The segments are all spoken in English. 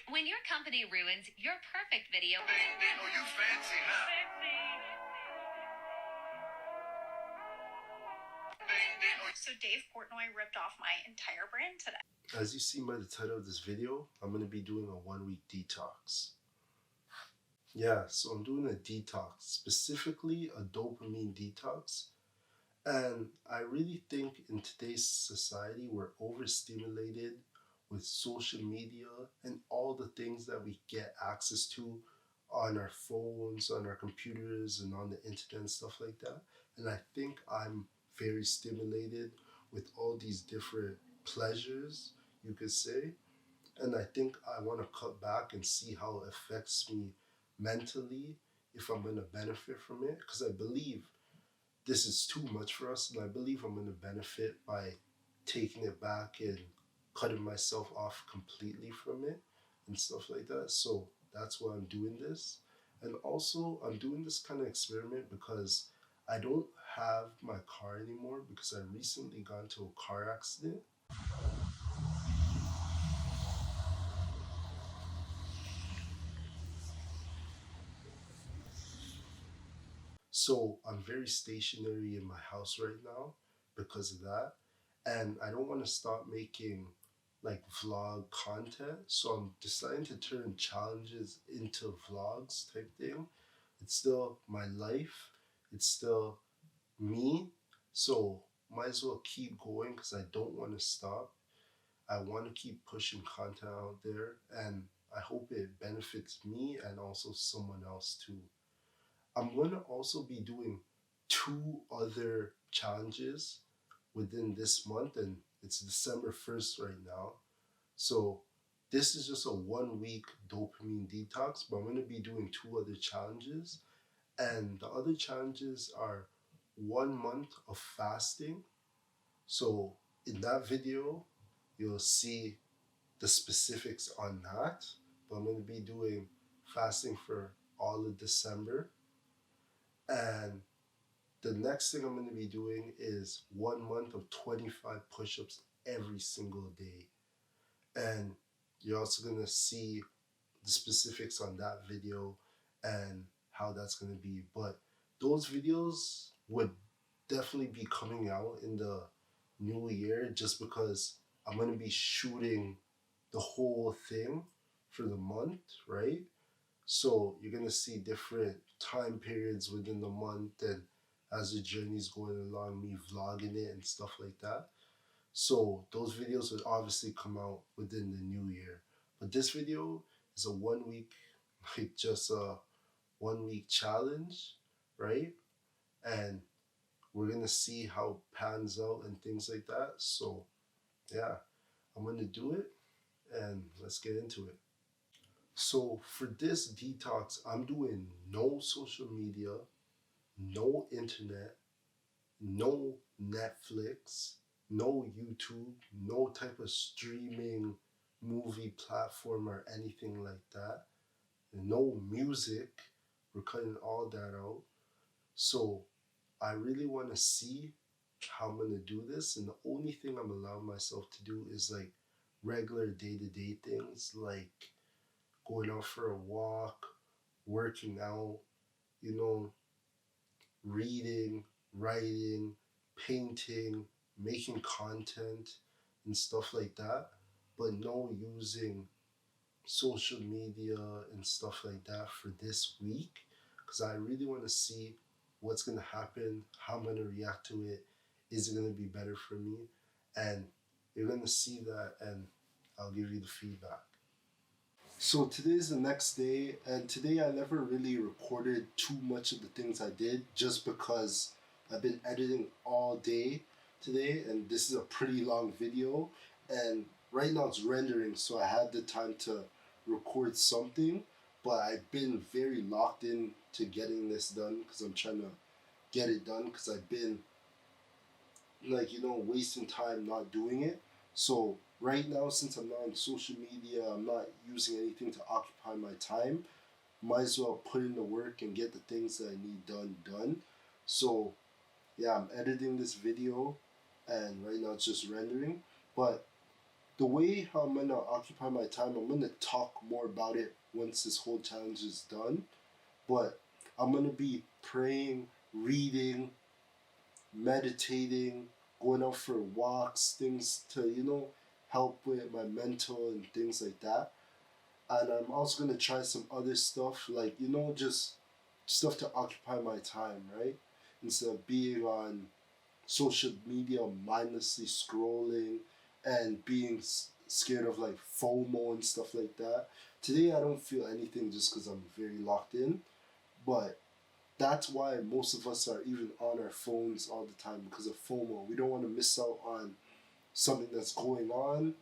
When your company ruins your perfect video. Oh, you fancy now. So Dave Portnoy ripped off my entire brand today. As you see by the title of this video, I'm going to be doing a 1-week detox. Yeah, so I'm doing a detox, specifically a dopamine detox. And I really think in today's society, we're overstimulated with social media and all the things that we get access to on our phones, on our computers, and on the internet and stuff like that. And I think I'm very stimulated with all these different pleasures, you could say. And I think I want to cut back and see how it affects me mentally, if I'm going to benefit from it, because I believe this is too much for us, and I believe I'm going to benefit by taking it back and cutting myself off completely from it and stuff like that. So that's why I'm doing this. And also, I'm doing this kind of experiment because I don't have my car anymore because I recently got into a car accident. So I'm very stationary in my house right now because of that. And I don't want to stop making like vlog content. So I'm deciding to turn challenges into vlogs type thing. It's still my life. It's still me. So might as well keep going because I don't want to stop. I want to keep pushing content out there, and I hope it benefits me and also someone else too. I'm going to also be doing 2 other challenges within this month, and it's December 1st right now. So this is just a 1-week dopamine detox, but I'm going to be doing 2 other challenges. And the other challenges are 1 month of fasting. So in that video, you'll see the specifics on that. But I'm going to be doing fasting for all of December. And the next thing I'm going to be doing is 1 month of 25 push-ups every single day. And you're also going to see the specifics on that video and how that's going to be. But those videos would definitely be coming out in the new year just because I'm going to be shooting the whole thing for the month, right? So you're going to see different time periods within the month, and as the journey's going along, me vlogging it and stuff like that. So those videos would obviously come out within the new year. But this video is a 1-week, like just a 1-week challenge, right? And we're going to see how it pans out and things like that. So yeah, I'm going to do it and let's get into it. So for this detox, I'm doing no social media, no internet, no Netflix, no YouTube, no type of streaming movie platform or anything like that. No music. We're cutting all that out. So I really want to see how I'm going to do this. And the only thing I'm allowing myself to do is like regular day-to-day things like going out for a walk, working out, reading, writing, painting, making content and stuff like that, but no using social media and stuff like that for this week, because I really want to see what's going to happen, how I'm going to react to it, is it going to be better for me, and you're going to see that and I'll give you the feedback. So today's the next day, and today I never really recorded too much of the things I did just because I've been editing all day today, and this is a pretty long video, and right now it's rendering, so I had the time to record something, but I've been very locked in to getting this done because I'm trying to get it done because I've been wasting time not doing it. So right now, since I'm not on social media, I'm not using anything to occupy my time, might as well put in the work and get the things that I need done. So yeah, I'm editing this video and right now it's just rendering, but the way how I'm gonna occupy my time, I'm gonna talk more about it once this whole challenge is done. But I'm gonna be praying, reading, meditating, going out for walks, things to, help with my mental and things like that. And I'm also gonna try some other stuff, like, just stuff to occupy my time, right? Instead of being on social media mindlessly scrolling and being scared of like FOMO and stuff like that. Today I don't feel anything just because I'm very locked in, but that's why most of us are even on our phones all the time because of FOMO. We don't want to miss out on something that's going on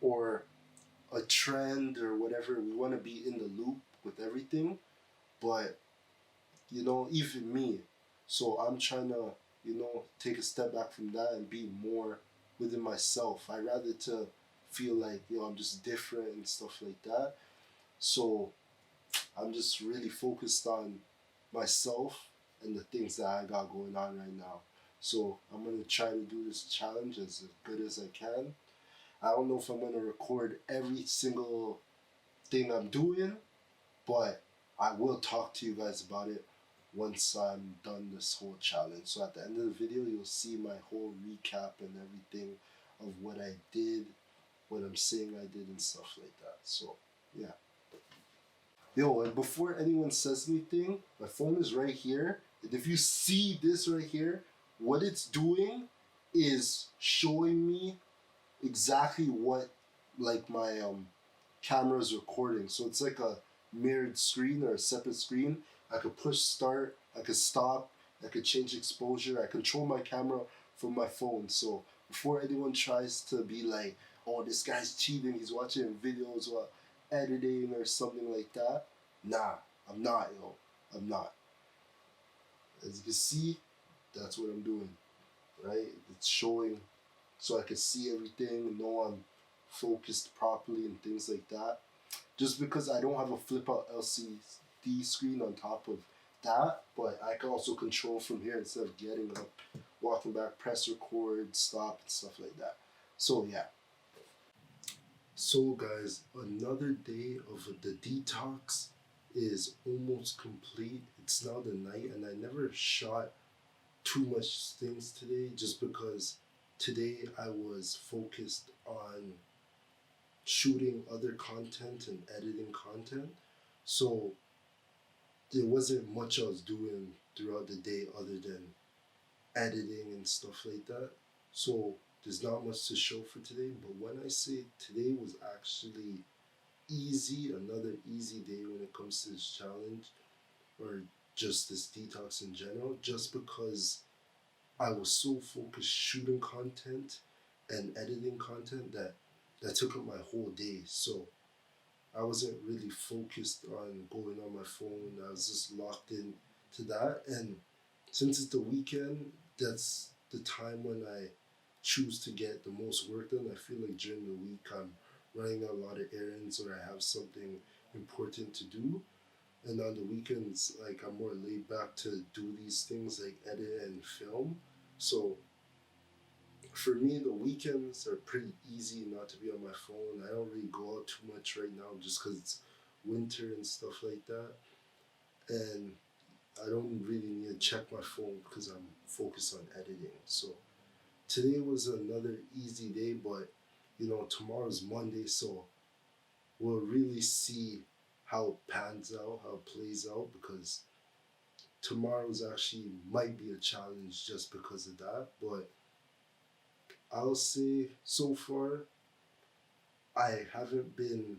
or a trend or whatever. We want to be in the loop with everything, but even me. So I'm trying to, take a step back from that and be more within myself. I rather to feel like, I'm just different and stuff like that. So I'm just really focused on myself and the things that I got going on right now. So I'm gonna try to do this challenge as good as I can. I don't know if I'm gonna record every single thing I'm doing, but I will talk to you guys about it once I'm done this whole challenge. So at the end of the video, you'll see my whole recap and everything of what I did, what I'm saying I did, and stuff like that. So, yeah. Yo, and before anyone says anything, my phone is right here. And if you see this right here, what it's doing is showing me exactly what like my camera is recording. So it's like a mirrored screen or a separate screen. I could push start, I could stop, I could change exposure, I control my camera from my phone. So before anyone tries to be like, oh, this guy's cheating, he's watching videos while editing or something like that, nah, I'm not, yo. I'm not. As you can see, that's what I'm doing, right? It's showing so I can see everything, know I'm focused properly and things like that. Just because I don't have a flip out LCD screen on top of that, but I can also control from here instead of getting up, walking back, press record, stop, and stuff like that. So yeah. So guys, another day of the detox is almost complete. It's now the night and I never shot too much things today just because today I was focused on shooting other content and editing content. So there wasn't much I was doing throughout the day other than editing and stuff like that. So there's not much to show for today. But when I say today was actually easy, another easy day when it comes to this challenge or just this detox in general, just because I was so focused shooting content and editing content that took up my whole day. So I wasn't really focused on going on my phone. I was just locked in to that. And since it's the weekend, that's the time when I choose to get the most work done. I feel like during the week I'm running a lot of errands or I have something important to do. And on the weekends, like I'm more laid back to do these things like edit and film. So for me, the weekends are pretty easy not to be on my phone. I don't really go out too much right now just because it's winter and stuff like that. And I don't really need to check my phone because I'm focused on editing. So today was another easy day, but tomorrow's Monday, so we'll really see how it pans out, how it plays out, because tomorrow's actually might be a challenge just because of that. But I'll say so far, I haven't been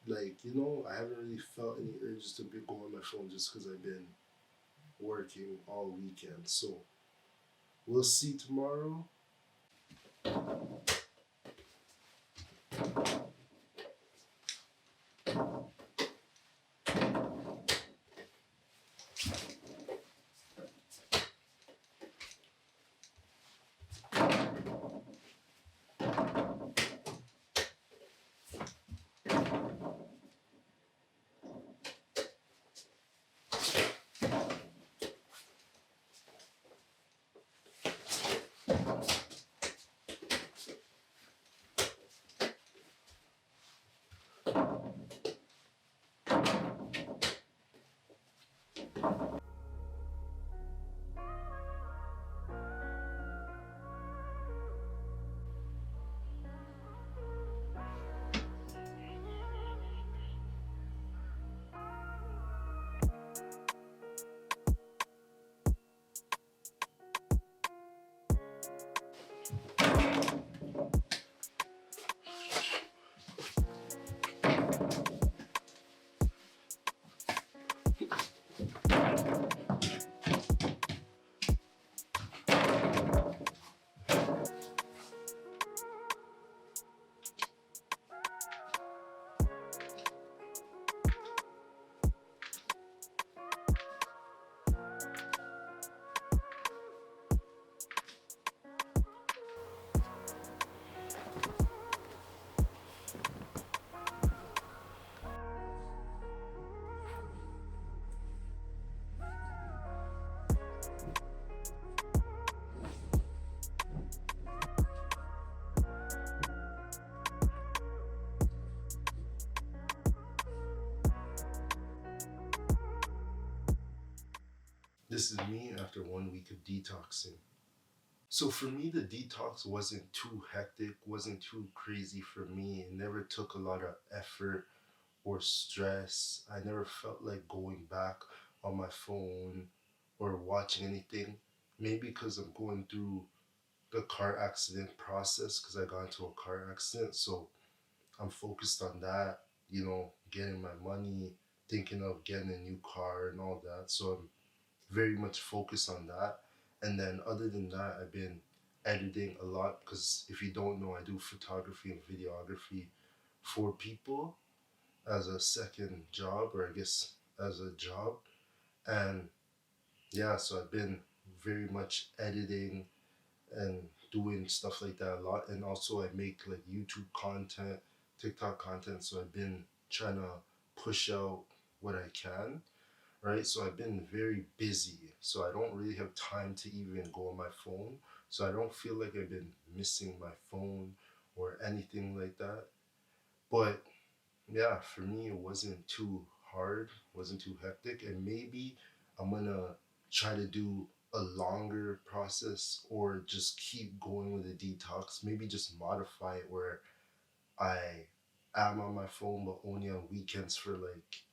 like, I haven't really felt any urges to go on my phone just because I've been working all weekend. So we'll see tomorrow. This is me after 1 week of detoxing. So for me, the detox wasn't too hectic, wasn't too crazy for me. It never took a lot of effort or stress. I never felt like going back on my phone or watching anything. Maybe because I'm going through the car accident process because I got into a car accident. So I'm focused on that, getting my money, thinking of getting a new car and all that. So I'm very much focused on that. And then other than that, I've been editing a lot because if you don't know, I do photography and videography for people as a second job, or I guess as a job. And yeah, so I've been very much editing and doing stuff like that a lot. And also I make like YouTube content, TikTok content. So I've been trying to push out what I can, right? So I've been very busy. So I don't really have time to even go on my phone. So I don't feel like I've been missing my phone or anything like that. But yeah, for me, it wasn't too hard, wasn't too hectic. And maybe I'm gonna try to do a longer process or just keep going with the detox. Maybe just modify it where I am on my phone, but only on weekends for like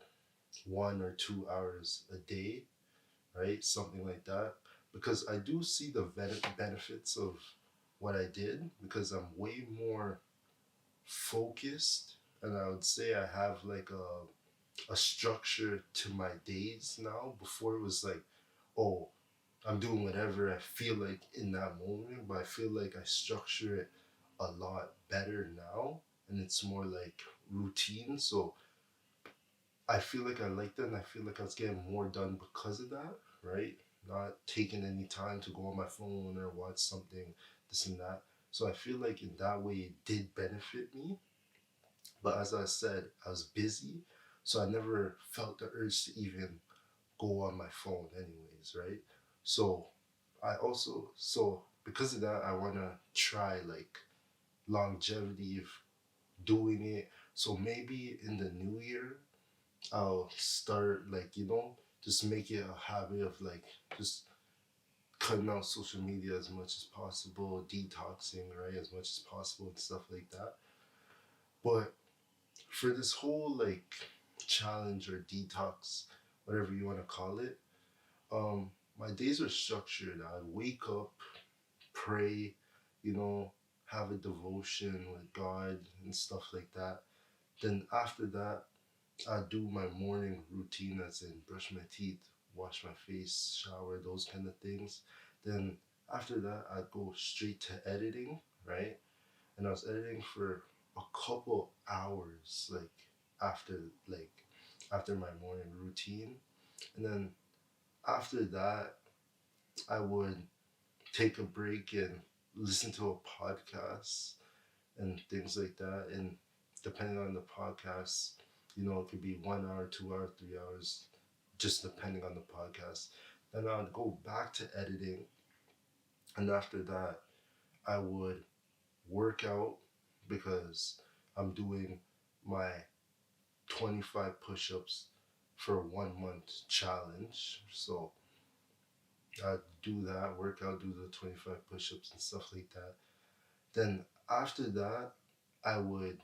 1 or 2 hours a day, right? Something like that. Because I do see the benefits of what I did because I'm way more focused, and I would say I have like a structure to my days now. Before it was like, oh, I'm doing whatever I feel like in that moment, but I feel like I structure it a lot better now, and it's more like routine. So I feel like I like that, and I feel like I was getting more done because of that, right? Not taking any time to go on my phone or watch something, this and that. So I feel like in that way it did benefit me. But as I said, I was busy, so I never felt the urge to even go on my phone, anyways, right? So so because of that, I want to try like longevity of doing it. So maybe in the new year, I'll start like, just make it a habit of like just cutting out social media as much as possible, detoxing, right, as much as possible and stuff like that. But for this whole like challenge or detox, whatever you want to call it, my days are structured. I wake up, pray, you know, have a devotion with God and stuff like that. Then after that, I do my morning routine, as in brush my teeth, wash my face, shower, those kind of things. Then after that, I go straight to editing, right? And I was editing for a couple hours, after like after my morning routine. And then after that, I would take a break and listen to a podcast and things like that. And depending on the podcast, it could be 1 hour, 2 hours, 3 hours, just depending on the podcast. Then I would go back to editing, and after that, I would work out because I'm doing my 25 push-ups for a 1 month challenge. So I do that, work out, do the 25 push-ups and stuff like that. Then after that, I would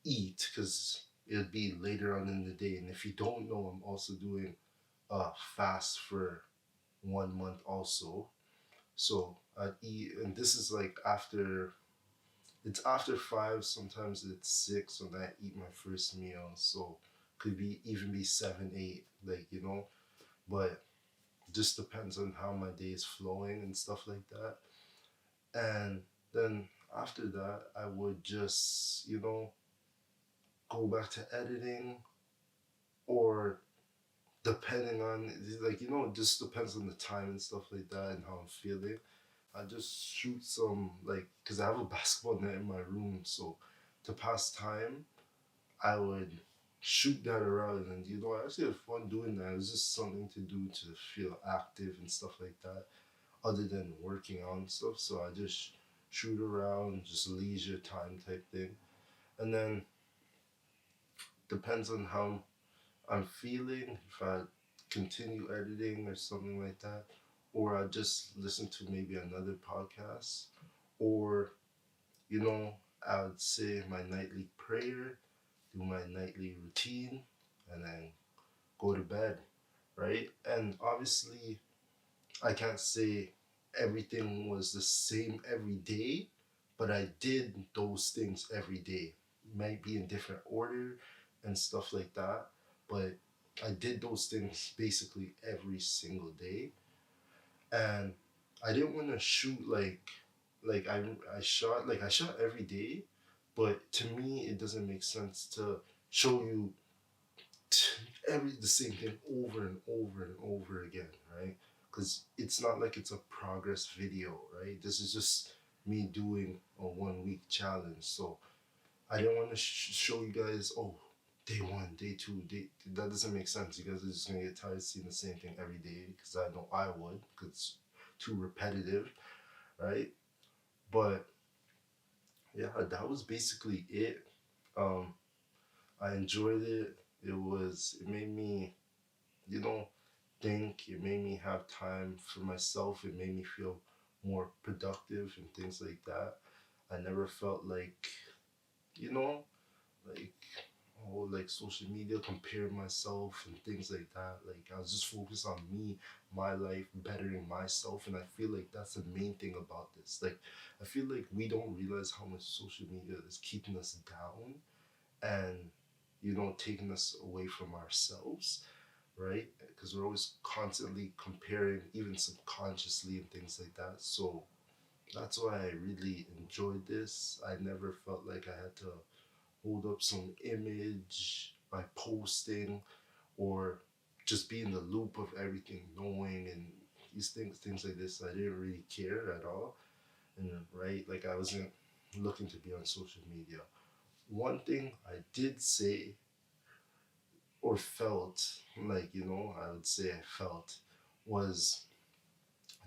eat because it'd be later on in the day. And if you don't know, I'm also doing a fast for 1 month also. So I'd eat, and this is like after it's after 5, sometimes it's 6 when I eat my first meal. So could be even be 7, 8, like but just depends on how my day is flowing and stuff like that. And then after that, I would just, go back to editing, or depending on, like, it just depends on the time and stuff like that and how I'm feeling. I just shoot some, like, because I have a basketball net in my room. So to pass time, I would shoot that around. And, I actually had fun doing that. It was just something to do to feel active and stuff like that, other than working out and stuff. So I just shoot around, just leisure time type thing. And then depends on how I'm feeling, if I continue editing or something like that, or I just listen to maybe another podcast, or, you know, I would say my nightly prayer, do my nightly routine, and then go to bed, right? And obviously, I can't say everything was the same every day, but I did those things every day. Might be in different order and stuff like that, but I did those things basically every single day. And I didn't want to shoot like I shot every day, but to me it doesn't make sense to show you every the same thing over and over and over again, right? Because it's not like it's a progress video, right? This is just me doing a 1 week challenge. So I didn't want to show you guys, oh, day one, day two, that doesn't make sense. You guys are just gonna get tired of seeing the same thing every day, because I know I would, because it's too repetitive, right? But yeah, that was basically it. Um, I enjoyed it. It made me, you know, think. It made me have time for myself. It made me feel more productive and things like that. I never felt like, you know, like, oh, like social media, compare myself and things like that. Like, I was just focused on me, my life, bettering myself. And I feel like that's the main thing about this. Like, I feel like we don't realize how much social media is keeping us down and, taking us away from ourselves, right? Because we're always constantly comparing, even subconsciously, and things like that. So that's why I really enjoyed this. I never felt like I had to hold up some image by posting, or just be in the loop of everything, knowing, and things like this. I didn't really care at all, and right, like I wasn't looking to be on social media. One thing I did say or felt, like, I would say I felt, was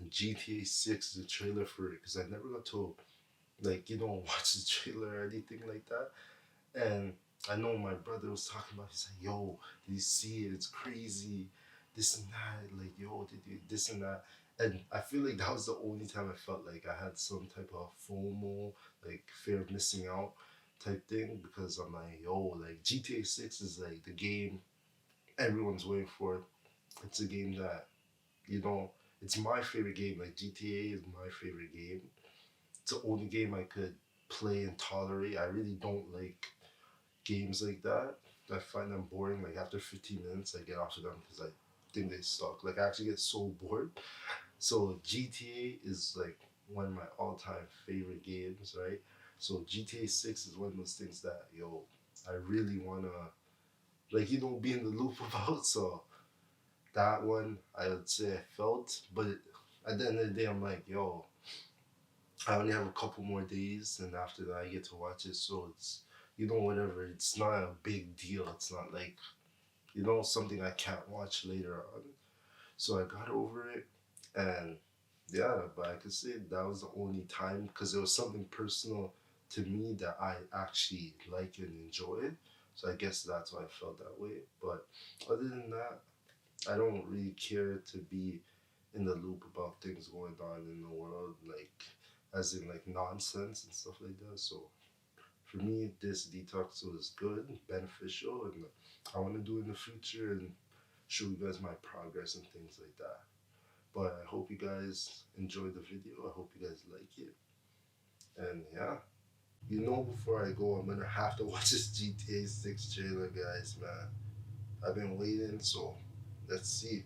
GTA 6, the trailer for it, because I never got to, like, watch the trailer or anything like that. And I know my brother was talking about, he's like, yo, did you see it? It's crazy. This and that. Like, yo, did you this and that? And I feel like that was the only time I felt like I had some type of FOMO, like fear of missing out type thing, because I'm like, yo, like GTA 6 is like the game everyone's waiting for. It's a game that, it's my favorite game. Like, GTA is my favorite game. It's the only game I could play and tolerate. I really don't like games like that. I find them boring. Like, after 15 minutes, I get off of them because I think they suck. Like, I actually get so bored. So GTA is like one of my all-time favorite games, right? So GTA 6 is one of those things that, yo, I really wanna, like, be in the loop about. So that one, I would say I felt, but at the end of the day, I'm like, yo, I only have a couple more days, and after that, I get to watch it. So it's, whatever. It's not a big deal. It's not like, something I can't watch later on. So I got over it, and yeah, but I could say that was the only time, because it was something personal to me that I actually like and enjoy. So I guess that's why I felt that way. But other than that, I don't really care to be in the loop about things going on in the world, like, as in, like, nonsense and stuff like that. So for me, this detox was good, beneficial, and I want to do it in the future and show you guys my progress and things like that. But I hope you guys enjoyed the video. I hope you guys like it. And yeah, You know, before I go, I'm gonna have to watch this GTA 6 trailer, guys, man. I've been waiting, so let's see.